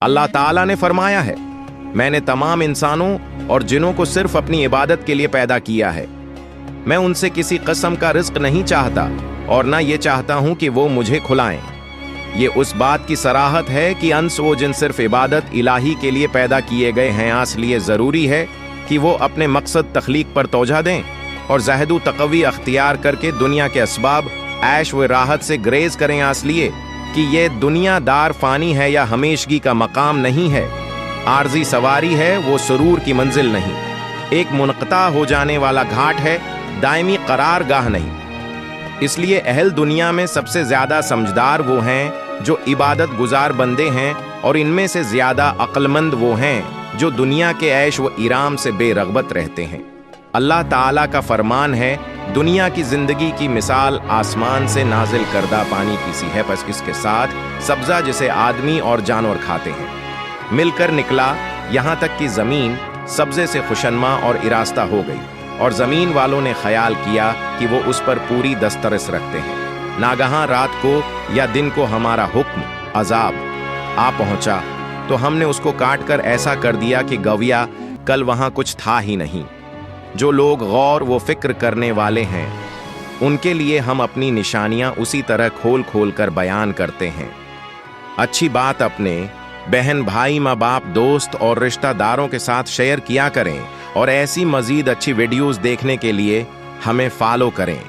अल्लाह ताला ने फरमाया है, मैंने तमाम इंसानों और जिनों को सिर्फ अपनी इबादत के लिए पैदा किया है। मैं उनसे किसी किस्म का रिस्क नहीं चाहता और ना ये चाहता हूं कि वो मुझे खुलाएं। ये उस बात की सराहत है कि अंस वो जिन सिर्फ इबादत इलाही के लिए पैदा किए गए हैं, इसलिए ज़रूरी है कि वो अपने मकसद तख्लीक पर तोजह दें और जहदु तकवी अख्तियार करके दुनिया के असबाब ऐश व राहत से ग्रेज करें, इसलिए कि ये दुनिया दार फ़ानी है या हमेशगी का मकाम नहीं है, आर्जी सवारी है, वो सुरूर की मंजिल नहीं, एक मुनक़ता हो जाने वाला घाट है, दायमी करार गाह नहीं। इसलिए अहल दुनिया में सबसे ज़्यादा समझदार वो हैं जो इबादत गुजार बंदे हैं, और इनमें से ज़्यादा अक्लमंद वो हैं जो दुनिया के ऐश व इराम से बेरग़बत रहते हैं। अल्लाह ताला का फरमान है, दुनिया की ज़िंदगी की मिसाल आसमान से नाजिल करदा पानी की सी है, बस इसके साथ सब्ज़ा जिसे आदमी और जानवर खाते हैं मिलकर निकला, यहाँ तक कि ज़मीन सब्ज़े से खुशनमा और इरास्ता हो गई, और ज़मीन वालों ने ख्याल किया कि वो उस पर पूरी दस्तरस रखते हैं। नागहां रात को या दिन को हमारा हुक्म अजाब आ पहुँचा तो हमने उसको काट कर ऐसा कर दिया कि गविया कल वहाँ कुछ था ही नहीं। जो लोग गौर व फिक्र करने वाले हैं उनके लिए हम अपनी निशानियां उसी तरह खोल खोल कर बयान करते हैं। अच्छी बात अपने बहन भाई माँ बाप दोस्त और रिश्तेदारों के साथ शेयर किया करें, और ऐसी मज़ीद अच्छी वीडियोस देखने के लिए हमें फॉलो करें।